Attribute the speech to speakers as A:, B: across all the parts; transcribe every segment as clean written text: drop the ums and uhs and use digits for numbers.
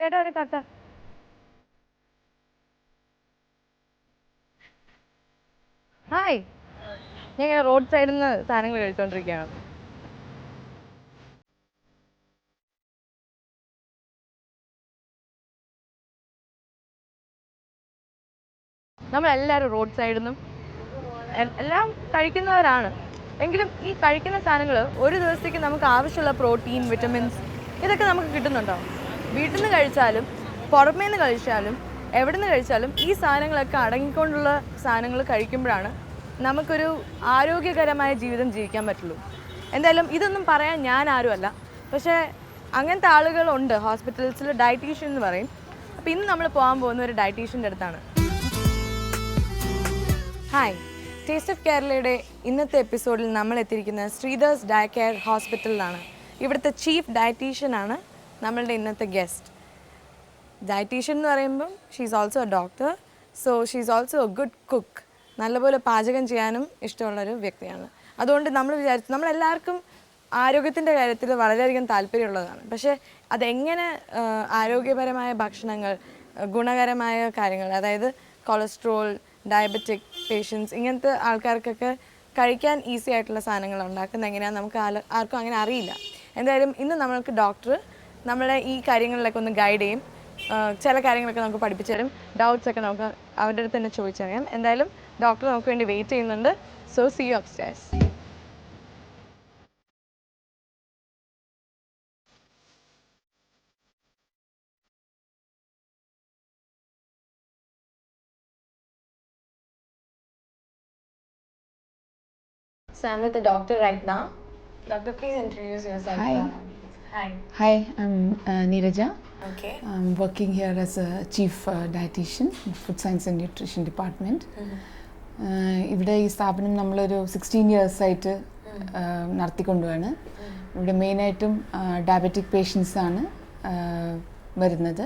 A: ചേട്ടാ ഒരു കത്ത. ഹായ്, ഞാൻ ഇങ്ങനെ റോഡ് സൈഡിൽ നിന്ന് സാധനങ്ങൾ കഴിച്ചോണ്ടിരിക്കുകയാണ്. നമ്മളെല്ലാവരും റോഡ് സൈഡിൽ നിന്നും എല്ലാം കഴിക്കുന്നവരാണ്. എങ്കിലും ഈ കഴിക്കുന്ന സാധനങ്ങൾ ഒരു ദിവസത്തേക്ക് നമുക്ക് ആവശ്യമുള്ള പ്രോട്ടീൻ, വിറ്റമിൻസ് ഇതൊക്കെ നമുക്ക് കിട്ടുന്നുണ്ടോ? വീട്ടിൽ നിന്ന് കഴിച്ചാലും പുറമേ നിന്ന് കഴിച്ചാലും എവിടെ നിന്ന് കഴിച്ചാലും ഈ സാധനങ്ങളൊക്കെ അടങ്ങിക്കൊണ്ടുള്ള സാധനങ്ങൾ കഴിക്കുമ്പോഴാണ് നമുക്കൊരു ആരോഗ്യകരമായ ജീവിതം ജീവിക്കാൻ പറ്റുള്ളൂ. എന്തായാലും ഇതൊന്നും പറയാൻ ഞാൻ ആരുമല്ല, പക്ഷേ അങ്ങനത്തെ ആളുകളുണ്ട് ഹോസ്പിറ്റൽസിൽ, ഡയറ്റീഷ്യൻ എന്ന് പറയും. അപ്പോൾ ഇന്ന് നമ്മൾ പോകാൻ പോകുന്ന ഒരു ഡയറ്റീഷ്യൻ്റെ അടുത്താണ്. ഹായ്, ടേസ്റ്റ് ഓഫ് കേരളയുടെ ഇന്നത്തെ എപ്പിസോഡിൽ നമ്മൾ എത്തിയിരിക്കുന്നത് ശ്രീധേഴ്സ് ഡയ കെയർ ഹോസ്പിറ്റലിലാണ്. ഇവിടുത്തെ ചീഫ് ഡയറ്റീഷ്യനാണ് നമ്മളുടെ ഇന്നത്തെ ഗസ്റ്റ്. ഡയറ്റീഷ്യൻ എന്ന് പറയുമ്പം she's also A doctor, so she's also A good cook. നല്ലപോലെ പാചകം ചെയ്യാനും ഇഷ്ടമുള്ളൊരു വ്യക്തിയാണ്. അതുകൊണ്ട് നമ്മൾ വിചാരിച്ചു, നമ്മളെല്ലാവർക്കും ആരോഗ്യത്തിൻ്റെ കാര്യത്തിൽ വളരെയധികം താല്പര്യമുള്ളതാണ്. പക്ഷേ അതെങ്ങനെ ആരോഗ്യപരമായ ഭക്ഷണങ്ങൾ, ഗുണകരമായ കാര്യങ്ങൾ, അതായത് കൊളസ്ട്രോൾ, ഡയബറ്റിക് പേഷ്യൻസ്, ഇങ്ങനത്തെ ആൾക്കാർക്കൊക്കെ കഴിക്കാൻ ഈസി ആയിട്ടുള്ള സാധനങ്ങൾ ഉണ്ടാക്കുന്നത് എങ്ങനെയാണെന്ന് നമുക്ക് ആർക്കും അങ്ങനെ അറിയില്ല. എന്തായാലും ഇന്ന് നമ്മൾക്ക് ഡോക്ടർ നമ്മളെ ഈ കാര്യങ്ങളിലൊക്കെ ഒന്ന് ഗൈഡ് ചെയ്യും. ചില കാര്യങ്ങളൊക്കെ നമുക്ക് പഠിപ്പിച്ചു തരും. ഡൗട്ട്സൊക്കെ നമുക്ക് അവരുടെ അടുത്ത് തന്നെ ചോദിച്ചറിയാം. എന്തായാലും ഡോക്ടർ നമുക്ക് വേണ്ടി വെയിറ്റ് ചെയ്യുന്നുണ്ട്. So see you upstairs. So I'm with the doctor right now. Doctor, please introduce yourself.
B: Hi.
A: Hi.
B: Hi, I'm Neeraja.
A: Okay.
B: I'm working here as a chief dietitian in Food Science and Nutrition Department. ഇവിടെ ഈ സ്ഥാപനം നമ്മളൊരു 16 years ആയിട്ട് നടത്തിക്കൊണ്ടുപോവാണ്. ഇവിടെ മെയിനായിട്ടും diabetic patients ആണ് വരുന്നത്.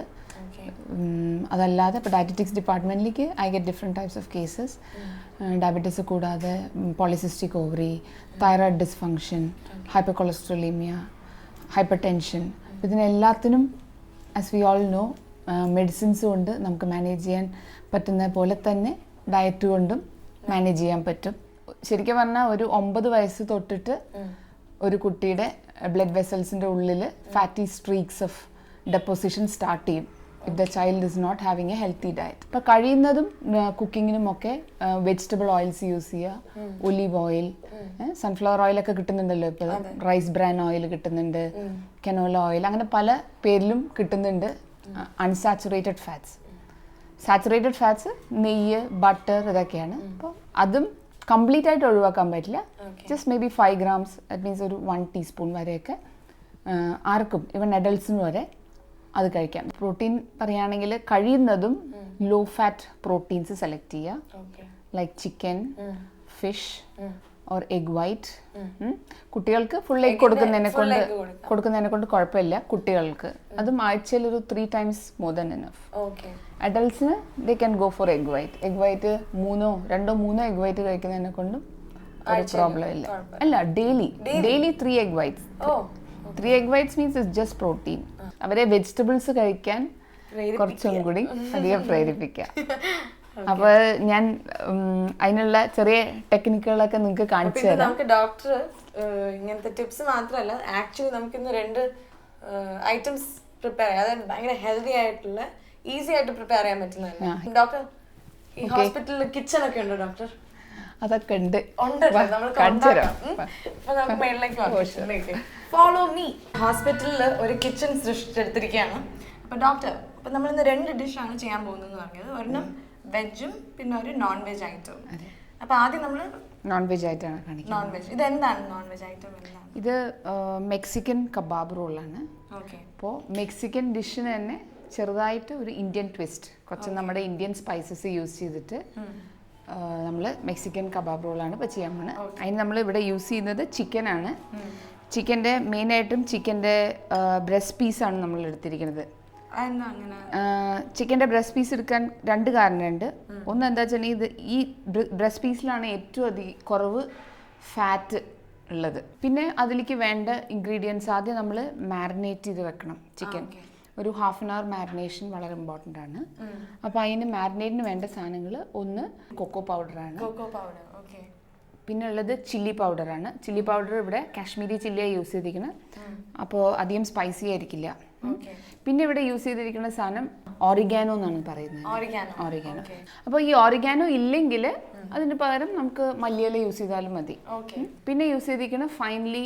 B: അതല്ലാതെ ഇപ്പോൾ ഡയറ്ററ്റിക്സ് ഡിപ്പാർട്ട്മെൻറ്റിലേക്ക് I get different types of cases. Diabetes കൂടാതെ polycystic ovary, thyroid dysfunction, hypercholesterolaemia, hypertension, ഇതിനെല്ലാത്തിനും as we all know medicines കൊണ്ട് നമുക്ക് മാനേജ് ചെയ്യാൻ പറ്റുന്ന പോലെ തന്നെ ഡയറ്റ് കൊണ്ടും മാനേജ് ചെയ്യാൻ പറ്റും. ശരിക്കും പറഞ്ഞാൽ ഒരു 9 വയസ്സ് തൊട്ടിട്ട് ഒരു കുട്ടിയുടെ ബ്ലഡ് വെസൽസിൻ്റെ ഉള്ളിൽ fatty streaks of deposition start ചെയ്യും if the child is not having a healthy diet. ഇപ്പോൾ കഴിയുന്നതും കുക്കിങ്ങിനുമൊക്കെ വെജിറ്റബിൾ ഓയിൽസ് യൂസ് ചെയ്യുക, ഒലീവ് ഓയിൽ, സൺഫ്ലവർ ഓയിലൊക്കെ കിട്ടുന്നുണ്ടല്ലോ ഇപ്പോൾ, റൈസ് ബ്രാൻ ഓയിൽ കിട്ടുന്നുണ്ട്, കനോല ഓയിൽ, അങ്ങനെ പല പേരിലും കിട്ടുന്നുണ്ട്. അൺസാച്ചുറേറ്റഡ് ഫാറ്റ്സ്, സാച്ചുറേറ്റഡ് ഫാറ്റ്സ് നെയ്യ്, ബട്ടർ, ഇതൊക്കെയാണ്. അപ്പോൾ അതും കംപ്ലീറ്റ് ആയിട്ട് ഒഴിവാക്കാൻ പറ്റില്ല. Just maybe 5 grams, that means ഒരു 1 teaspoon വരെയൊക്കെ ആർക്കും, ഈവൻ അഡൾട്ട്സിന് വരെ അത് കഴിക്കാം. പ്രോട്ടീൻ പറയുകയാണെങ്കിൽ കഴിയുന്നതും ലോ ഫാറ്റ് പ്രോട്ടീൻസ് സെലക്ട് ചെയ്യുക, like chicken, fish or egg white. കുട്ടികൾക്ക് ഫുൾ എഗ് കൊടുക്കുന്നതിനെ കൊണ്ട് കുഴപ്പമില്ല കുട്ടികൾക്ക്. അതും ആഴ്ചയിൽ ഒരു 3 times മോർ ദാൻ എനഫ്. അഡൾട്ട്സിന് they can go for egg white. Egg white 2-3 egg white കഴിക്കുന്നതിനെ കൊണ്ടും ഒരു പ്രോബ്ലം ഇല്ല. അല്ല, daily 3 egg whites. 3 egg whites means it's just protein. അവരെ വെജിറ്റബിൾസ് കഴിക്കാൻ കുറച്ചും കൂടി അധികം പ്രേരിപ്പിക്കുക. അപ്പോൾ ഞാൻ അതിനുള്ള ചെറിയ ടെക്നിക്കുകളൊക്കെ നിങ്ങൾക്ക് കാണിച്ചു തരാം.
A: നമുക്ക് ഡോക്ടർ ഇങ്ങനത്തെ ടിപ്സ് മാത്രമല്ല, ആക്ച്വലി നമുക്കിന്ന് 2 ഐറ്റംസ് പ്രിപ്പയർ ചെയ്യാം. അതായത് ഭയങ്കര ഹെൽത്തി ആയിട്ടുള്ള, ഈസി ആയിട്ട് പ്രിപ്പയർ ചെയ്യാൻ പറ്റുന്നതല്ല. ഡോക്ടർ, ഈ ഹോസ്പിറ്റലിൽ കിച്ചൺ ഒക്കെ ഉണ്ടോ ഡോക്ടർ?
B: അതൊക്കെ ഉണ്ട്.
A: Follow me. ഹോസ്പിറ്റലിൽ ഒരു കിച്ചൺ സൃഷ്ടിച്ചെടുത്തിരിക്കുകയാണ്. അപ്പോൾ ഡോക്ടർ, അപ്പോൾ നമ്മളിന്ന് 2 ഡിഷാണ് ചെയ്യാൻ പോകുന്നതെന്ന് പറഞ്ഞത്. ഒരെണ്ണം വെജും പിന്നെ ഒരു നോൺ വെജ് ഐറ്റവും. അപ്പോൾ ആദ്യം നമ്മൾ
B: നോൺ വെജ് ആയിട്ടാണ് കാണിക്കുന്നത്.
A: നോൺ വെജ്, ഇതെന്താണ് നോൺ വെജ് ഐറ്റം?
B: ഇത് മെക്സിക്കൻ കബാബ് റോളാണ്.
A: ഓക്കെ.
B: അപ്പോൾ മെക്സിക്കൻ ഡിഷിന് തന്നെ ചെറുതായിട്ട് ഒരു ഇന്ത്യൻ ട്വിസ്റ്റ്, കുറച്ച് നമ്മുടെ ഇന്ത്യൻ സ്പൈസസ് യൂസ് ചെയ്തിട്ട് നമ്മൾ മെക്സിക്കൻ കബാബ് റോളാണ് ഇപ്പോൾ ചെയ്യാൻ പോകുന്നത്. അതിന് നമ്മൾ ഇവിടെ യൂസ് ചെയ്യുന്നത് ചിക്കനാണ്. ചിക്കൻ്റെ മെയിനായിട്ടും ചിക്കൻ്റെ ബ്രസ്റ്റ് പീസാണ് നമ്മൾ എടുത്തിരിക്കുന്നത്. ചിക്കൻ്റെ ബ്രസ്റ്റ് പീസ് എടുക്കാൻ 2 കാരണമുണ്ട്. ഒന്ന് എന്താ വെച്ചിട്ടുണ്ടെങ്കിൽ ഈ ബ്രസ്റ്റ് പീസിലാണ് ഏറ്റവും അധികം കുറവ് ഫാറ്റ് ഉള്ളത്. പിന്നെ അതിലേക്ക് വേണ്ട ഇൻഗ്രീഡിയൻസ് ആദ്യം നമ്മൾ മാരിനേറ്റ് ചെയ്ത് വെക്കണം ചിക്കൻ. ഒരു ഹാഫ് ആൻ അവർ മാരിനേഷൻ വളരെ ഇമ്പോർട്ടൻ്റ് ആണ്. അപ്പോൾ അതിന് മാരിനേറ്റിന് വേണ്ട സാധനങ്ങൾ ഒന്ന് കൊക്കോ പൗഡറാണ്, പിന്നെ ഉള്ളത് ചില്ലി പൗഡറാണ്. ചില്ലി പൗഡർ ഇവിടെ കാശ്മീരി ചില്ലിയാണ് യൂസ് ചെയ്തിരിക്കുന്നത്, അപ്പോൾ അധികം സ്പൈസി ആയിരിക്കില്ല. പിന്നെ ഇവിടെ യൂസ് ചെയ്തിരിക്കുന്ന സാധനം ഓറിഗാനോ എന്നാണ് പറയുന്നത്. ഓറിഗാനോ. അപ്പോൾ ഈ ഓറിഗാനോ ഇല്ലെങ്കിൽ അതിന് പകരം നമുക്ക് മല്ലിയില യൂസ് ചെയ്താലും മതി. പിന്നെ യൂസ് ചെയ്തിരിക്കുന്ന ഫൈൻലി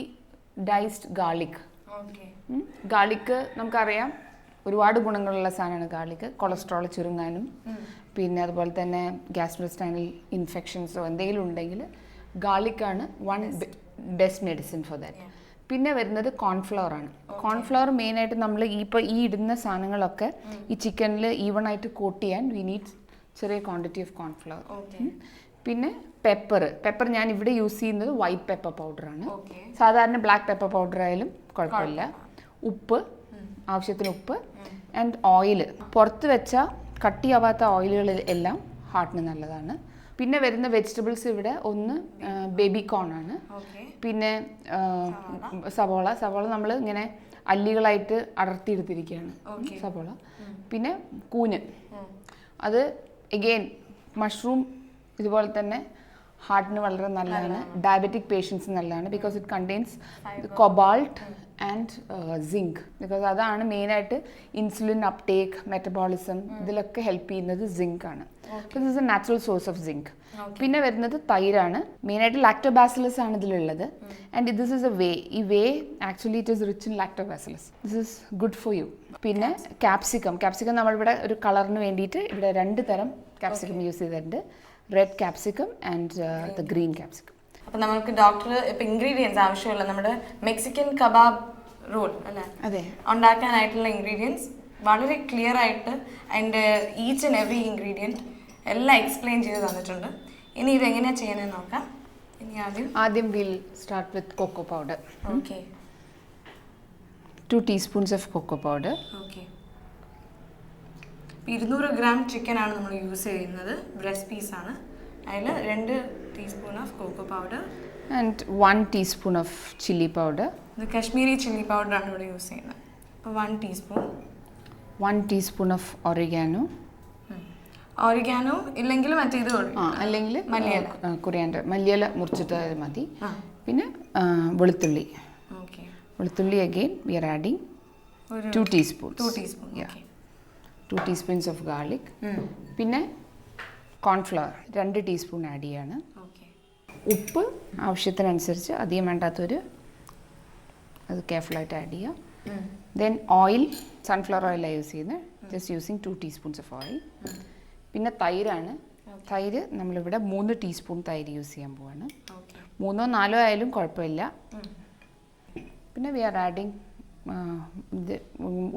B: ഡൈസ്ഡ് ഗാർലിക്. ഗാർലിക് നമുക്കറിയാം ഒരുപാട് ഗുണങ്ങളുള്ള സാധനമാണ് ഗാർലിക്. കൊളസ്ട്രോൾ ചുരുങ്ങാനും പിന്നെ അതുപോലെ തന്നെ ഗ്യാസ്ട്രോഇന്റെസ്റ്റൈനൽ ഇൻഫെക്ഷൻസോ എന്തെങ്കിലും ഉണ്ടെങ്കിൽ ഗാർലിക്കാണ് one best medicine for that. പിന്നെ വരുന്നത് കോൺഫ്ലവർ ആണ്. കോൺഫ്ലവർ മെയിനായിട്ട് നമ്മൾ ഇപ്പോൾ ഈ ഇടുന്ന സാധനങ്ങളൊക്കെ ഈ ചിക്കനിൽ ഈവൺ ആയിട്ട് കോട്ട് ചെയ്യാൻ വി നീഡ് ചെറിയ ക്വാണ്ടിറ്റി ഓഫ് കോൺഫ്ലവർ. പിന്നെ പെപ്പർ ഞാൻ ഇവിടെ യൂസ് ചെയ്യുന്നത് വൈറ്റ് പെപ്പർ പൗഡറാണ്. സാധാരണ ബ്ലാക്ക് പെപ്പർ പൗഡർ ആയാലും കുഴപ്പമില്ല. ഉപ്പ്, ആവശ്യത്തിന് ഉപ്പ് ആൻഡ് ഓയിൽ. പുറത്ത് വെച്ച കട്ടിയാവാത്ത ഓയിലുകൾ എല്ലാം ഹാർട്ടിന് നല്ലതാണ്. പിന്നെ വരുന്ന വെജിറ്റബിൾസ് ഇവിടെ ഒന്ന് ബേബി കോൺ ആണ്, പിന്നെ സവോള നമ്മൾ ഇങ്ങനെ അല്ലികളായിട്ട് അടർത്തിയെടുത്തിരിക്കുകയാണ് സവോള. പിന്നെ കൂന്, അത് എഗെയിൻ മഷ്റൂം ഇതുപോലെ തന്നെ ഹാർട്ടിന് വളരെ നല്ലതാണ്. ഡയബറ്റിക് പേഷ്യൻസ് നല്ലതാണ് because it contains cobalt and zinc. Because അതാണ് മെയിനായിട്ട് ഇൻസുലിൻ അപ്ടേക്ക്, മെറ്റബോളിസം ഇതിലൊക്കെ ഹെൽപ്പ് ചെയ്യുന്നത് സിങ്ക് ആണ്. This is a natural source of zinc. പിന്നെ വരുന്നത് തൈരാണ്. മെയിനായിട്ട് ലാക്ടോബാസിലസ് ആണ് ഇതിലുള്ളത്. And this is a whey. ഈ whey actually it is rich in lactobacillus. This is good for you. പിന്നെ ക്യാപ്സിക്കം നമ്മളിവിടെ ഒരു കളറിന് വേണ്ടിയിട്ട് ഇവിടെ 2 തരം ക്യാപ്സിക്കം യൂസ് ചെയ്തിട്ടുണ്ട്. Red capsicum and the green capsicum.
A: അപ്പോൾ നമുക്ക് ഡോക്ടർ ഇപ്പോൾ ഇൻഗ്രീഡിയൻസ് ആവശ്യമുള്ള നമ്മുടെ മെക്സിക്കൻ കബാബ് റോൾ അല്ലേ, അതെ, ഉണ്ടാക്കാനായിട്ടുള്ള ഇൻഗ്രീഡിയൻസ് വളരെ ക്ലിയർ ആയിട്ട് അതിൻ്റെ ഈച്ച് ആൻഡ് എവറി ഇൻഗ്രീഡിയൻറ്റ് എല്ലാം എക്സ്പ്ലെയിൻ ചെയ്ത് തന്നിട്ടുണ്ട്. ഇനി ഇതെങ്ങനെയാണ് ചെയ്യുന്നതെന്ന് നോക്കാം. ഇനി
B: ആദ്യം will start with cocoa powder.
A: Okay,
B: 2 teaspoons of cocoa powder.
A: Okay, 200 gram ചിക്കനാണ് നമ്മൾ യൂസ് ചെയ്യുന്നത്, ബ്രസ്റ്റ് പീസാണ്. അതിൽ 2 teaspoon of cocoa powder
B: and 1 teaspoon of chilli powder.
A: ഇത് കാശ്മീരി ചില്ലി പൗഡറാണ് ഇവിടെ യൂസ് ചെയ്യുന്നത്. അപ്പോൾ 1 teaspoon.
B: 1 teaspoon of oregano.
A: Oregano ഇല്ലെങ്കിൽ മറ്റേത്
B: അല്ലെങ്കിൽ കൊറിയാൻഡർ, മല്ലിയില മുറിച്ചിട്ട് മതി. പിന്നെ വെളുത്തുള്ളി. വെളുത്തുള്ളി again we are adding 2 teaspoon. 2 teaspoons of garlic. പിന്നെ കോൺഫ്ലവർ 2 ടീസ്പൂൺ ആഡ് ചെയ്യാണ്. ഉപ്പ് ആവശ്യത്തിനനുസരിച്ച്, അധികം വേണ്ടാത്തൊരു അത് കെയർഫുള്ളായിട്ട് ആഡ് ചെയ്യാം. ദെൻ ഓയിൽ, സൺഫ്ലവർ ഓയിലാണ് യൂസ് ചെയ്യുന്നത്. Just using 2 teaspoons of oil. പിന്നെ തൈരാണ്. തൈര് നമ്മളിവിടെ 3 ടീസ്പൂൺ തൈര് യൂസ് ചെയ്യാൻ പോവാണ്. 3 or 4 ആയാലും കുഴപ്പമില്ല. പിന്നെ വി ആർ ആഡിങ് ഇത്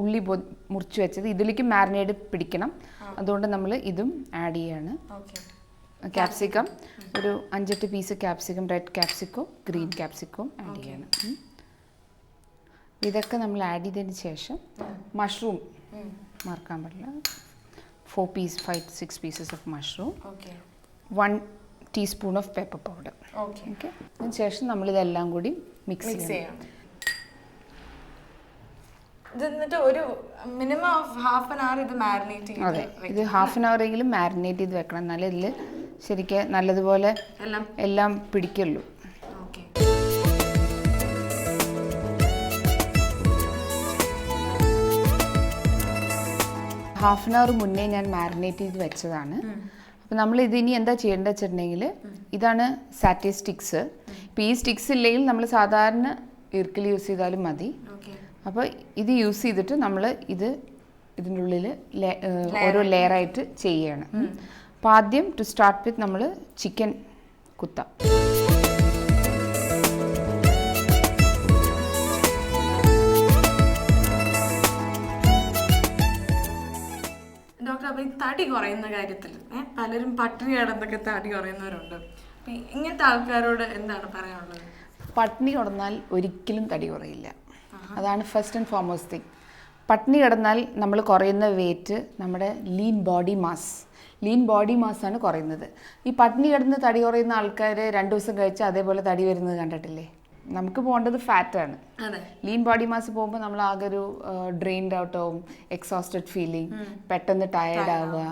B: ഉള്ളി മുറിച്ച് വെച്ചത്. ഇതിലേക്ക് മാരിനേഡ് പിടിക്കണം, അതുകൊണ്ട് നമ്മൾ ഇതും ആഡ് ചെയ്യാണ്. ക്യാപ്സിക്കം ഒരു 5-8 പീസ് ക്യാപ്സിക്കം, റെഡ് ക്യാപ്സിക്കോ ഗ്രീൻ ക്യാപ്സിക്കോ ആഡ് ചെയ്യണം. ഇതൊക്കെ നമ്മൾ ആഡ് ചെയ്തതിന് ശേഷം മഷ്റൂം മറക്കാൻ പാടില്ല. 5-6 pieces of mushroom. 1 teaspoon of pepper powder. Okay, അതിന് ശേഷം നമ്മളിതെല്ലാം കൂടി മിക്സ് ചെയ്യാം.
A: ഒരു minimum of half an hour ഇത് മാരിനേറ്റ് ചെയ്യും.
B: അതെ, ഇത് ഹാഫ് ആൻ അവർ എങ്കിലും മാരിനേറ്റ് ചെയ്ത് വെക്കണം, എന്നാലേ ഇതിൽ ശരിക്കും നല്ലതുപോലെ എല്ലാം പിടിക്കുള്ളൂ. ഹാഫ് ആൻ അവർ മുന്നേ ഞാൻ മാരിനേറ്റ് ചെയ്ത് വെച്ചതാണ്. അപ്പോൾ നമ്മൾ ഇതിനി എന്താ ചെയ്യേണ്ടത് വെച്ചിട്ടുണ്ടെങ്കിൽ, ഇതാണ് സാറ്റേ സ്റ്റിക്സ്. ഇപ്പോൾ ഈ സ്റ്റിക്സ് ഇല്ലെങ്കിൽ നമ്മൾ സാധാരണ ഇർക്കിൽ യൂസ് ചെയ്താലും മതി. അപ്പോൾ ഇത് യൂസ് ചെയ്തിട്ട് നമ്മൾ ഇതിൻ്റെ ഉള്ളിൽ ഓരോ ലെയറായിട്ട് ചെയ്യുകയാണ്. അപ്പോൾ ആദ്യം ടു സ്റ്റാർട്ട് വിത്ത് നമ്മൾ ചിക്കൻ കുത്താം.
A: ഡോക്ടർ, അപ്പോൾ ഈ തടി കുറയുന്ന കാര്യത്തിൽ പലരും പട്ടിണി കിടന്നൊക്കെ തടി കുറയുന്നവരുണ്ട്. ഇങ്ങനത്തെ ആൾക്കാരോട് എന്താണ് പറയാനുള്ളത്?
B: പട്ടിണി കിടന്നാൽ ഒരിക്കലും തടി കുറയില്ല. അതാണ് ഫസ്റ്റ് ആൻഡ് ഫോർമോസ്റ്റ് തിങ്. പട്ടിണി കിടന്നാൽ നമ്മൾ കുറയുന്ന വെയിറ്റ് നമ്മുടെ ലീൻ ബോഡി മാസ്സാണ് കുറയുന്നത്. ഈ പട്ടിണി കിടന്ന് തടി കുറയുന്ന ആൾക്കാർ 2 ദിവസം കഴിച്ചാൽ അതേപോലെ തടി വരുന്നത് കണ്ടിട്ടില്ലേ? നമുക്ക് പോകേണ്ടത് ഫാറ്റാണ്.
A: അതെ.
B: ലീൻ ബോഡി മാസ് പോകുമ്പോൾ നമ്മൾ ആകെ ഒരു ഡ്രെയിൻഡ് ഔട്ട് ആവും, എക്സോസ്റ്റഡ് ഫീലിംഗ്, പെട്ടെന്ന് ടയേർഡ് ആവുക,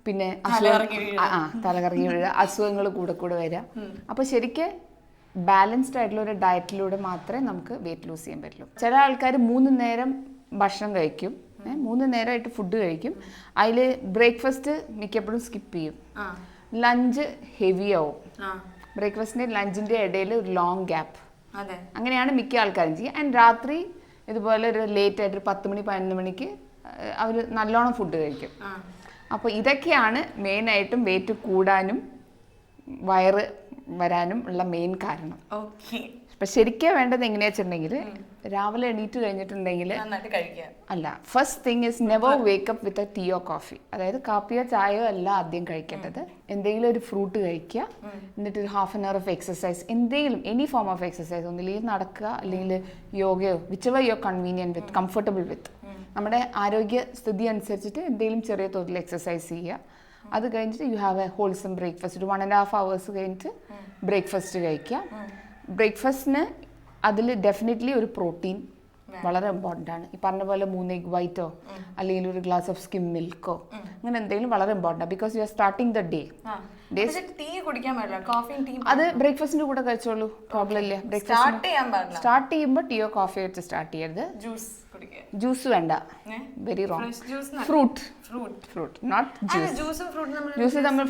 B: പിന്നെ തലകറങ്ങി വീഴുക, അസുഖങ്ങൾ കൂടെ കൂടെ വരിക. അപ്പോൾ ശരിക്കും ബാലൻസ്ഡ് ആയിട്ടുള്ള ഒരു ഡയറ്റിലൂടെ മാത്രമേ നമുക്ക് വെയിറ്റ് ലൂസ് ചെയ്യാൻ പറ്റുള്ളൂ. ചില ആൾക്കാർ 3 നേരം ഭക്ഷണം കഴിക്കും, 3 നേരമായിട്ട് ഫുഡ് കഴിക്കും. അതിൽ ബ്രേക്ക്ഫാസ്റ്റ് മിക്കപ്പോഴും സ്കിപ്പ് ചെയ്യും, ലഞ്ച് ഹെവി ആവും, ബ്രേക്ക്ഫാസ്റ്റിൻ്റെ ലഞ്ചിൻ്റെ ഇടയിൽ ഒരു ലോങ് ഗ്യാപ്പ്. അങ്ങനെയാണ് മിക്ക ആൾക്കാരും ചെയ്യുക. ആൻഡ് രാത്രി ഇതുപോലെ ഒരു ലേറ്റ് ആയിട്ട് 10 മണി 11 മണിക്ക് അവർ നല്ലോണം ഫുഡ് കഴിക്കും. അപ്പോൾ ഇതൊക്കെയാണ് മെയിനായിട്ടും വെയിറ്റ് കൂടാനും വയറ് വരാനും ഉള്ള മെയിൻ കാരണം. അപ്പം ശരിക്കും വേണ്ടത് എങ്ങനെയാ വെച്ചിട്ടുണ്ടെങ്കിൽ രാവിലെ എണീറ്റ് കഴിഞ്ഞിട്ടുണ്ടെങ്കിൽ അല്ല, first thing is never wake up with a tea or coffee. അതായത് കാപ്പിയോ ചായയോ അല്ല ആദ്യം കഴിക്കേണ്ടത്. എന്തെങ്കിലും ഒരു ഫ്രൂട്ട് കഴിക്കുക, എന്നിട്ട് ഒരു ½ an hour ഓഫ് എക്സസൈസ്, എന്തെങ്കിലും എനി ഫോം ഓഫ് എക്സസൈസ്, ഒന്നില്ലെങ്കിൽ നടക്കുക അല്ലെങ്കിൽ യോഗയോ, whichever you are convenient with, comfortable with. നമ്മുടെ ആരോഗ്യ സ്ഥിതി അനുസരിച്ചിട്ട് എന്തെങ്കിലും ചെറിയ തോതിൽ എക്സസൈസ് ചെയ്യുക. അത് കഴിഞ്ഞിട്ട് you have A wholesome breakfast. ഒരു 1.5 hours കഴിഞ്ഞിട്ട് ബ്രേക്ക്ഫാസ്റ്റ് കഴിക്കുക. ബ്രേക്ക്ഫാസ്റ്റിന് അതിൽ ഡെഫിനറ്റ്ലി ഒരു പ്രോട്ടീൻ വളരെ ഇമ്പോർട്ടൻ്റ് ആണ്. ഈ പറഞ്ഞ പോലെ 3 egg വൈറ്റോ അല്ലെങ്കിൽ ഒരു ഗ്ലാസ് ഓഫ് സ്കിം മിൽക്കോ അങ്ങനെ എന്തെങ്കിലും വളരെ ഇമ്പോർട്ടൻ്റ് ആണ്. Because you are starting the day. അത് ബ്രേക്ക്ഫാസ്റ്റിന്റെ കൂടെ കഴിച്ചോളൂ, പ്രോബ്ലം ഇല്ല. ബ്രേക്ക്ഫാസ്റ്റ് സ്റ്റാർട്ട് ചെയ്യുമ്പോൾ ടീയോ കോഫിയോ വെച്ച് സ്റ്റാർട്ട് ചെയ്യരുത്. ജ്യൂസ് വേണ്ട, very wrong. Fruit not juice.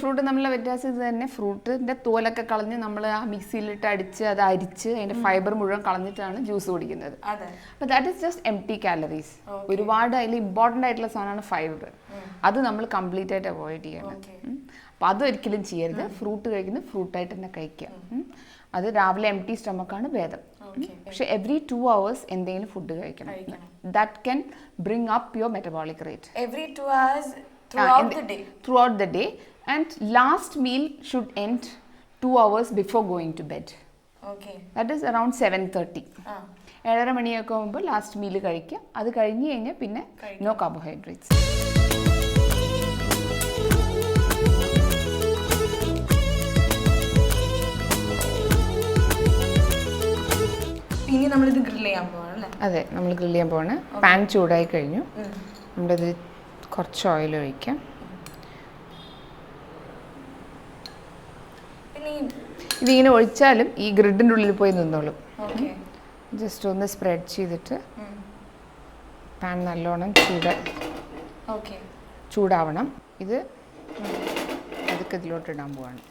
B: Fruit തമ്മിലുള്ള വ്യത്യാസം ഇത് തന്നെ. ഫ്രൂട്ടിന്റെ തോലൊക്കെ കളഞ്ഞ് നമ്മൾ ആ മിക്സിയിലിട്ട് അടിച്ച് അത് അരിച്ച് അതിന്റെ ഫൈബർ മുഴുവൻ കളഞ്ഞിട്ടാണ് ജ്യൂസ് കുടിക്കുന്നത്. അപ്പോൾ that is just empty calories. ഒരുപാട് അതിൽ ഇമ്പോർട്ടൻ്റ് ആയിട്ടുള്ള സാധനമാണ് ഫൈബർ. അത് നമ്മൾ കംപ്ലീറ്റ് ആയിട്ട് അവോയ്ഡ് ചെയ്യണം. അപ്പോൾ അതൊരിക്കലും ചെയ്യരുത്. ഫ്രൂട്ട് കഴിക്കുന്നത് ഫ്രൂട്ടായിട്ട് തന്നെ കഴിക്കുക. അത് രാവിലെ എംപ്റ്റി സ്റ്റൊമക്കാണ് ഭേദം. പക്ഷെ എവറി 2 hours എന്തെങ്കിലും ഫുഡ് കഴിക്കണം. That can bring up your metabolic rate.
A: Every 2 hours
B: throughout the day. And last meal should end 2 hours before going to bed. That is around 7:30. 7:30 മണിയൊക്കെ ആകുമ്പോൾ ലാസ്റ്റ് മീൽ കഴിക്കുക. അത് കഴിഞ്ഞ് കഴിഞ്ഞാൽ പിന്നെ നോ കാർബോഹൈഡ്രേറ്റ്സ്.
A: ഇനി നമ്മളിത് ഗ്രിൽ ചെയ്യാൻ പോവാണ് അല്ലേ?
B: അതെ, നമ്മൾ ഗ്രിൽ ചെയ്യാൻ പോവാണ്. പാൻ ചൂടായി കഴിഞ്ഞു. നമ്മളിത് കുറച്ച് ഓയിൽ ഒഴിക്കാം. ഇതിങ്ങനെ ഒഴിച്ചാലും ഈ ഗ്രിഡിൻ്റെ ഉള്ളിൽ പോയി നിന്നോളും. ജസ്റ്റ് ഒന്ന് സ്പ്രെഡ് ചെയ്തിട്ട് പാൻ നല്ലോണം ചൂടാവണം. ഇത് അതൊക്കെ ഇതിലോട്ട് ഇടാൻ പോവാണ്.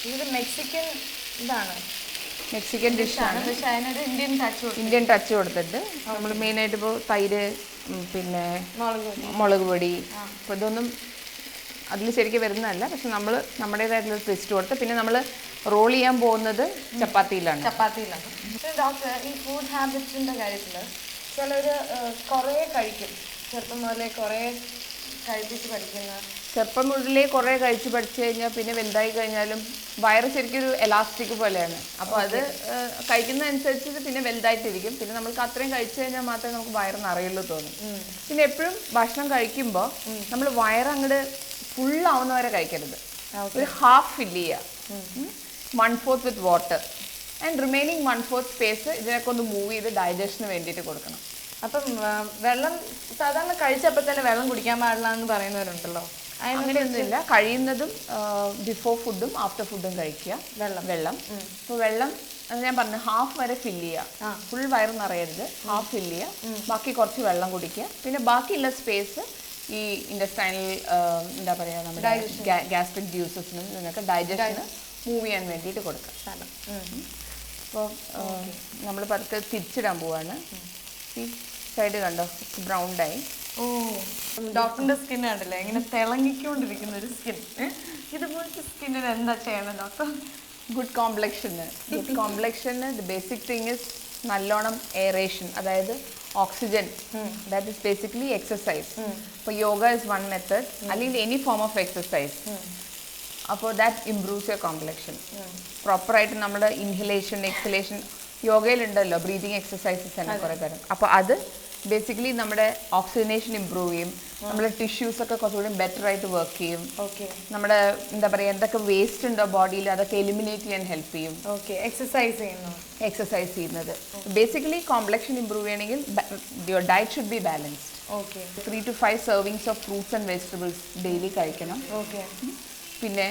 A: ഇത് മെക്സിക്കൻ ഇതാണ്,
B: മെക്സിക്കൻ ഡിഷാണ്.
A: പക്ഷെ അതിനൊരു
B: ഇന്ത്യൻ ടച്ച് കൊടുത്തിട്ട് നമ്മൾ മെയിനായിട്ട് ഇപ്പോൾ തൈര്, പിന്നെ മുളക് പൊടി, അപ്പോൾ ഇതൊന്നും അതിൽ ശരിക്കും വരുന്നതല്ല. പക്ഷെ നമ്മൾ നമ്മുടേതായിട്ടുള്ള ട്വിസ്റ്റ് കൊടുത്ത് പിന്നെ നമ്മൾ റോൾ ചെയ്യാൻ പോകുന്നത് ചപ്പാത്തിയിലാണ്.
A: ഡോക്ടർ, ഈ ഫുഡ് ഹാബിറ്റ്സിൻ്റെ കാര്യത്തിൽ ചിലർ കുറേ കഴിക്കും, ചെറുപ്പം മുതലേ കുറേ കഴിപ്പിച്ച് പഠിക്കുന്ന.
B: ചെറുപ്പം മുതലേ കുറേ കഴിച്ച് പഠിച്ചു കഴിഞ്ഞാൽ പിന്നെ വലുതായി കഴിഞ്ഞാലും വയറ് ശരിക്കും ഒരു എലാസ്റ്റിക് പോലെയാണ്. അപ്പോൾ അത് കഴിക്കുന്നതനുസരിച്ച് പിന്നെ വലുതായിട്ടിരിക്കും. പിന്നെ നമുക്ക് അത്രയും കഴിച്ചു കഴിഞ്ഞാൽ മാത്രമേ നമുക്ക് വയറ് നിറയുള്ളൂ തോന്നും. പിന്നെ എപ്പോഴും ഭക്ഷണം കഴിക്കുമ്പോൾ നമ്മൾ വയറ് അങ്ങോട്ട് ഫുള്ളാവുന്നവരെ കഴിക്കരുത്. ഒരു ഹാഫ് ഫില്ല് ചെയ്യുക, 1/4 with water, and remaining 1/4 space ഇതിനൊക്കെ ഒന്ന് മൂവ് ചെയ്ത് ഡൈജഷന് വേണ്ടിയിട്ട് കൊടുക്കണം.
A: അപ്പം വെള്ളം സാധാരണ കഴിച്ചപ്പോൾ തന്നെ വെള്ളം കുടിക്കാൻ പാടില്ല എന്ന് പറയുന്നവരുണ്ടല്ലോ,
B: അങ്ങനെയൊന്നുമില്ല. കഴിയുന്നതും ബിഫോർ ഫുഡും ആഫ്റ്റർ ഫുഡും കഴിക്കുക. വെള്ളം ഇപ്പോൾ വെള്ളം ഞാൻ പറഞ്ഞു ഹാഫ് വരെ ഫില്ല് ചെയ്യുക. ഫുൾ വയറ് നിറയരുത്, ഹാഫ് ഫില്ല് ചെയ്യുക, ബാക്കി കുറച്ച് വെള്ളം കുടിക്കുക. പിന്നെ ബാക്കിയുള്ള സ്പേസ് ഈ ഇൻഡസ്റ്റൈനൽ എന്താ പറയുക, നമ്മുടെ ഗ്യാസ്ട്രിക് ജ്യൂസസിനും ഇതിനൊക്കെ ഡൈജഷന് മൂവ് ചെയ്യാൻ വേണ്ടിയിട്ട് കൊടുക്കുക. അപ്പോൾ നമ്മൾ പതുക്കെ തിരിച്ചിടാൻ പോവാണ്. ഈ സൈഡ് കണ്ടോ, ബ്രൗണ്ടായി.
A: ഡോക്ടറിന്റെ സ്കിൻ കണ്ടില്ലേ, ഇങ്ങനെ തിളങ്ങിക്കൊണ്ടിരിക്കുന്ന ഒരു സ്കിൻ. ഇതുപോലത്തെ സ്കിന്നിന് എന്താ ചെയ്യണം ഡോക്ടർ?
B: ഗുഡ് കോംപ്ലക്ഷന് ദ ബേസിക് തിങ് ഇസ് നല്ലോണം എയറേഷൻ, അതായത് oxygen. That is basically exercise. ഇപ്പോൾ യോഗ ഇസ് വൺ മെത്തേഡ്, അല്ലെങ്കിൽ എനി ഫോം ഓഫ് എക്സസൈസ്. അപ്പോൾ ദാറ്റ് ഇംപ്രൂവ്സ് യുവർ കോംപ്ലക്ഷൻ. പ്രോപ്പറായിട്ട് നമ്മുടെ ഇൻഹലേഷൻ എക്സലേഷൻ യോഗയിലുണ്ടല്ലോ, ബ്രീതിങ് എക്സസൈസസ് തന്നെ കുറേ തരം. അപ്പോൾ അത് ബേസിക്കലി നമ്മുടെ ഓക്സിജനേഷൻ ഇമ്പ്രൂവ് ചെയ്യും, നമ്മുടെ ടിഷ്യൂസ് ഒക്കെ കുറച്ചുകൂടി ബെറ്റർ ആയിട്ട് വർക്ക് ചെയ്യും.
A: ഓക്കെ.
B: നമ്മുടെ എന്താ പറയുക, എന്തൊക്കെ വേസ്റ്റ് ഉണ്ടോ ബോഡിയിൽ അതൊക്കെ എലിമിനേറ്റ് ചെയ്യാൻ ഹെൽപ്പ് ചെയ്യും.
A: ഓക്കെ. എക്സസൈസ്
B: ചെയ്യുന്നത് ബേസിക്കലി കോംപ്ലക്ഷൻ ഇമ്പ്രൂവ് ചെയ്യണമെങ്കിൽ your diet should be balanced.
A: Okay.
B: 3 to 5 servings of fruits and vegetables daily കഴിക്കണം.
A: ഓക്കെ.
B: പിന്നെ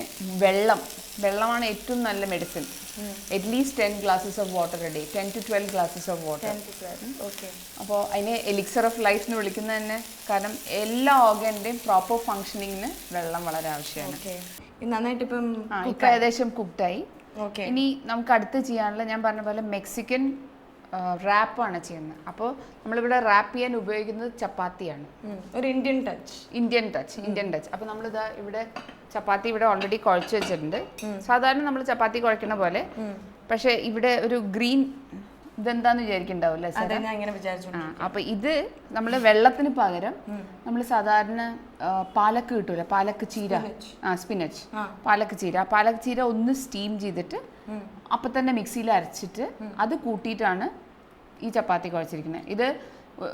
B: വെള്ളമാണ് ഏറ്റവും നല്ല medicine. At least 10 glasses of water A day, 10 to 12 glasses of water. അപ്പോൾ അതിനെ എലിക്സർ ഓഫ് ലൈഫ് എന്ന് വിളിക്കുന്നത് തന്നെ കാരണം എല്ലാ ഓർഗൻ്റെയും പ്രോപ്പർ ഫങ്ഷനിങ്ങിന് വെള്ളം വളരെ ആവശ്യമാണ്.
A: നന്നായിട്ട് ഇപ്പം
B: ഇപ്പം ഏകദേശം കുക്ക്ഡായി. ഇനി നമുക്ക് അടുത്ത് ചെയ്യാനുള്ള ഞാൻ പറഞ്ഞ പോലെ മെക്സിക്കൻ റാപ്പാണ് ചെയ്യുന്നത്. അപ്പോൾ നമ്മളിവിടെ റാപ്പ് ചെയ്യാൻ ഉപയോഗിക്കുന്നത് ചപ്പാത്തിയാണ്.
A: ഒരു ഇന്ത്യൻ
B: ടച്ച്. അപ്പോൾ നമ്മളിതാ ഇവിടെ ചപ്പാത്തി ഇവിടെ ഓൾറെഡി കുഴച്ച് വെച്ചിട്ടുണ്ട്. സാധാരണ നമ്മൾ ചപ്പാത്തി കുഴക്കുന്ന പോലെ, പക്ഷെ ഇവിടെ ഒരു ഗ്രീൻ ഇതെന്താന്ന് വിചാരിക്കണ്ടാവില്ല. അപ്പൊ ഇത് നമ്മൾ വെള്ളത്തിന് പകരം നമ്മൾ സാധാരണ പാലക്ക് കിട്ടൂല, പാലക്ക് ചീര, സ്പിനച്ച്, പാലക്ക് ചീര ഒന്ന് സ്റ്റീം ചെയ്തിട്ട് അപ്പം തന്നെ മിക്സിയിൽ അരച്ചിട്ട് അത് കൂട്ടിയിട്ടാണ് ഈ ചപ്പാത്തി കുഴച്ചിരിക്കുന്നത്. ഇത്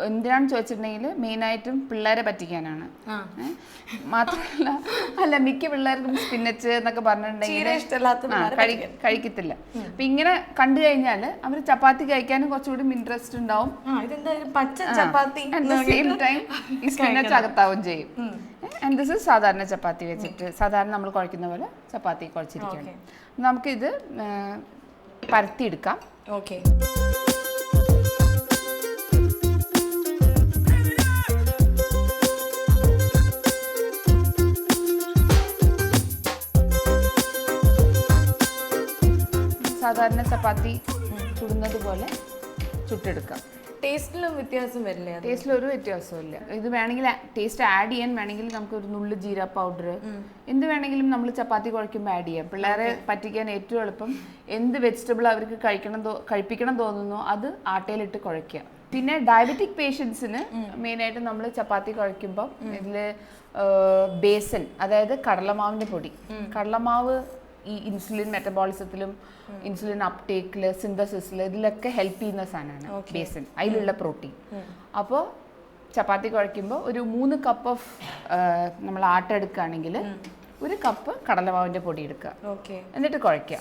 B: എന്തിനാണെന്ന് ചോദിച്ചിട്ടുണ്ടെങ്കിൽ മെയിനായിട്ടും പിള്ളേരെ പറ്റിക്കാനാണ്. മാത്രമല്ല മിക്ക പിള്ളേർക്കും സ്പിനച്ച് എന്നൊക്കെ പറഞ്ഞിട്ടുണ്ടെങ്കിൽ കഴിക്കത്തില്ല. അപ്പൊ ഇങ്ങനെ കണ്ടു കഴിഞ്ഞാൽ അവർ ചപ്പാത്തി കഴിക്കാനും കുറച്ചുകൂടി ഇൻട്രസ്റ്റ് ഉണ്ടാവും. സെയിം ടൈം ഈ സ്പിനച്ച് അകത്താവും ചെയ്യും. ആൻഡ് ദിസ് ഇസ് സാധാരണ ചപ്പാത്തി വെച്ചിട്ട് സാധാരണ നമ്മൾ കുഴക്കുന്ന പോലെ ചപ്പാത്തി കുഴച്ചിരിക്കുകയാണ്. നമുക്കിത് പരത്തിയെടുക്കാം.
A: ഓക്കെ.
B: സാധാരണ ചപ്പാത്തി ചുടുന്നത് പോലെ ചുട്ടെടുക്കാം.
A: ടേസ്റ്റിലും വ്യത്യാസം വരില്ല?
B: ടേസ്റ്റിൽ ഒരു വ്യത്യാസവും ഇല്ല. ഇത് വേണമെങ്കിൽ ടേസ്റ്റ് ആഡ് ചെയ്യാൻ വേണമെങ്കിൽ നമുക്ക് ഒരു നുള്ളു ജീര പൗഡർ എന്ത് വേണമെങ്കിലും നമ്മൾ ചപ്പാത്തി കുഴയ്ക്കുമ്പോൾ ആഡ് ചെയ്യാം. പിള്ളേരെ പറ്റിക്കാൻ ഏറ്റവും എളുപ്പം എന്ത് വെജിറ്റബിൾ അവർക്ക് കഴിപ്പിക്കണം തോന്നുന്നു അത് ആട്ടയിലിട്ട് കുഴയ്ക്കുക. പിന്നെ ഡയബറ്റിക് പേഷ്യൻസിന് മെയിനായിട്ട് നമ്മൾ ചപ്പാത്തി കുഴയ്ക്കുമ്പോൾ ഇതിൽ ബേസൻ, അതായത് കടലമാവിൻ്റെ പൊടി, കടലമാവ് ഈ ഇൻസുലിൻ മെറ്റബോളിസത്തിലും ഇൻസുലിൻ അപ്ടേക്കിൽ സിന്തസിസിൽ ഇതിലൊക്കെ ഹെൽപ്പ് ചെയ്യുന്ന സാധനമാണ് ബേസൻ, അതിലുള്ള പ്രോട്ടീൻ. അപ്പോൾ ചപ്പാത്തി കുഴയ്ക്കുമ്പോൾ ഒരു 3 കപ്പ് ഓഫ് നമ്മൾ ആട്ട എടുക്കുകയാണെങ്കിൽ 1 കപ്പ് കടലമാവിൻ്റെ പൊടി എടുക്കുക, എന്നിട്ട് കുഴയ്ക്കുക.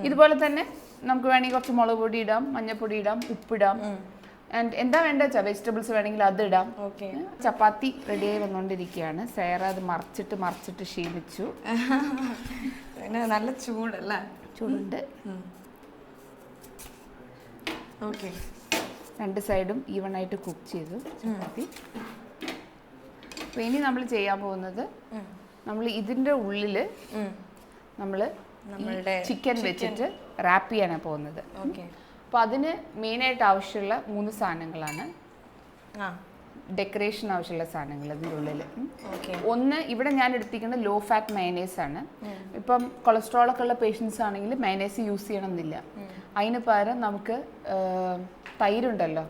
B: ഇതുപോലെ തന്നെ നമുക്ക് വേണമെങ്കിൽ കുറച്ച് മുളക് പൊടി ഇടാം, മഞ്ഞൾപ്പൊടി ഇടാം, ഉപ്പിടാം. ആൻഡ് എന്താ വേണ്ട വെച്ചാൽ വെജിറ്റബിൾസ് വേണമെങ്കിൽ അത് ഇടാം. ചപ്പാത്തി റെഡിയായി വന്നുകൊണ്ടിരിക്കുകയാണ്. സേറ അത് മറിച്ചിട്ട് ക്ഷീണിച്ചു.
A: നല്ല ചൂടല്ലേ?
B: ചൂടുണ്ട്.
A: ഓക്കെ.
B: 2 സൈഡും ഈവൺ ആയിട്ട് കുക്ക് ചെയ്തു ചപ്പാത്തി. അപ്പോൾ ഇനി നമ്മൾ ചെയ്യാൻ പോകുന്നത് നമ്മൾ ഇതിൻ്റെ ഉള്ളിൽ നമ്മൾ ചിക്കൻ വെച്ചിട്ട് റാപ്പ് ചെയ്യാനാണ് പോകുന്നത്. അപ്പോൾ അതിന് മെയിനായിട്ട് ആവശ്യമുള്ള 3 സാധനങ്ങളാണ്, ഡെക്കറേഷൻ ആവശ്യമുള്ള സാധനങ്ങൾ അതിൻ്റെ ഉള്ളിൽ. ഒന്ന്, ഇവിടെ ഞാൻ എടുത്തിരിക്കുന്നത് ലോ ഫാറ്റ് മയനൈസ് ആണ്. ഇപ്പം കൊളസ്ട്രോളൊക്കെ ഉള്ള പേഷ്യൻസ് ആണെങ്കിൽ മയനൈസ് യൂസ് ചെയ്യണമെന്നില്ല. അതിന് പകരം നമുക്ക് തൈരുണ്ടല്ലോ,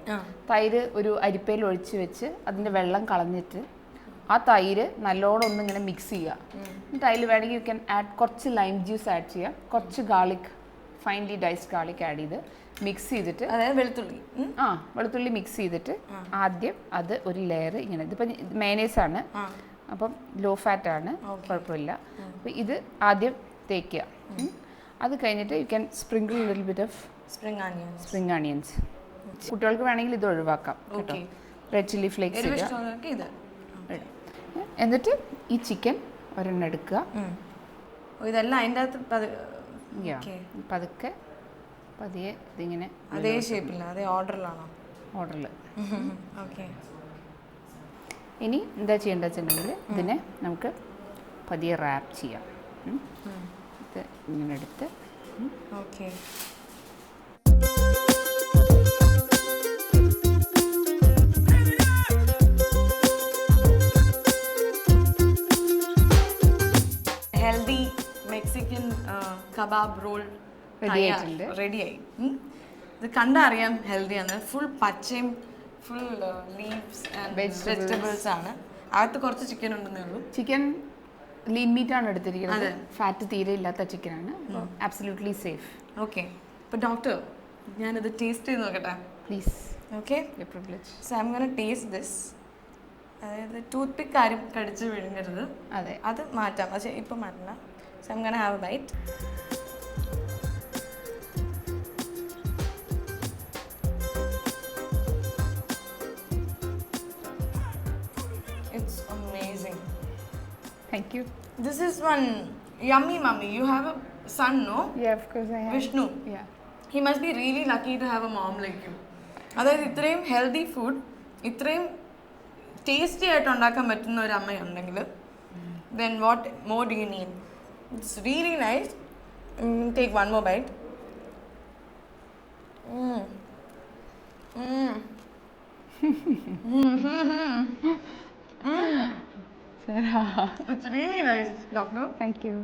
B: തൈര് ഒരു അരിപ്പയിൽ ഒഴിച്ച് വെച്ച് അതിൻ്റെ വെള്ളം കളഞ്ഞിട്ട് ആ തൈര് നല്ലോണം ഒന്നിങ്ങനെ മിക്സ് ചെയ്യുക. എന്നിട്ട് അതിൽ വേണമെങ്കിൽ യു ക്യാൻ ആഡ് കുറച്ച് ലൈം ജ്യൂസ് ആഡ് ചെയ്യാം, കുറച്ച് garlic, finely diced garlic add ചെയ്ത് മിക്സ് ചെയ്തിട്ട്, അതായത് വെളുത്തുള്ളി മിക്സ് ചെയ്തിട്ട് ആദ്യം അത് ഒരു ലെയർ ഇങ്ങനെ, ഇതിപ്പോൾ മയനൈസ് ആണ് അപ്പം ലോ ഫാറ്റ് ആണ്, കുഴപ്പമില്ല. അപ്പോൾ ഇത് ആദ്യം തേക്കുക. അത് കഴിഞ്ഞിട്ട് you can sprinkle little bit of spring onions. കുട്ടികൾക്ക് വേണമെങ്കിൽ ഇത് ഒഴിവാക്കാം കേട്ടോ. റെഡ് ചില്ലി ഫ്ലേക്സ് ഇടുക. എന്നിട്ട് ഈ ചിക്കൻ ഒരെണ്ണം എടുക്കുക.
A: ഇതെല്ലാം അതിൻ്റെ അകത്ത്
B: പതുക്കെ പതിയെ ഇതിങ്ങനെ
A: അതേ ഷേപ്പില്ല, അതേ ഓർഡറിലാണോ?
B: ഓർഡറിൽ.
A: ഓക്കെ.
B: ഇനി എന്താ ചെയ്യേണ്ടത് വെച്ചിട്ടുണ്ടെങ്കിൽ ഇതിനെ നമുക്ക് പതിയെ റാപ്പ് ചെയ്യാം. ഇത് ഇങ്ങനെ എടുത്ത്
A: okay. Healthy Mexican kebab roll റെഡിയായി. ഇത് കണ്ടറിയാം ഹെൽത്തിയാണ്. ഫുൾ പച്ചയും ഫുൾ ലീവ്സ് ആൻഡ് വെജിറ്റബിൾസ് ആണ്. അകത്ത് കുറച്ച് ചിക്കൻ ഉണ്ടെന്നേ ഉള്ളൂ.
B: ചിക്കൻ ലീൻ മീറ്റ് ആണ് എടുത്തിരിക്കുന്നത്, ഫാറ്റ് തീരെ ഇല്ലാത്ത ചിക്കനാണ്. Absolutely safe.
A: ഓക്കെ. അപ്പോൾ ഡോക്ടർ, ഞാനത് ടേസ്റ്റ് ചെയ്ത് നോക്കട്ടെ
B: please.
A: Okay?
B: Your privilege.
A: So I'm going to taste this. അതായത് ടൂത്ത് പിക്ക് ആരും കടിച്ച് വിഴുങ്ങരുത്.
B: അതെ.
A: അത് മാറ്റാം, പക്ഷേ ഇപ്പം മാറ്റണ്ട. So I'm going to have a bite. It's amazing.
B: Thank you.
A: This is one yummy mummy. You have a son, no?
B: Yeah, of course I have.
A: Vishnu.
B: Yeah.
A: He must be really lucky to have a mom like you. അതായത് ഇത്രയും healthy food ഇത്രയും tasty ആയിട്ട് ഉണ്ടാക്കാൻ പറ്റുന്ന ഒരു അമ്മയുണ്ടെങ്കിൽ then what more do you need? It's really nice. Take one more bite.
B: Sarah.
A: It's really nice, doctor.
B: Thank you.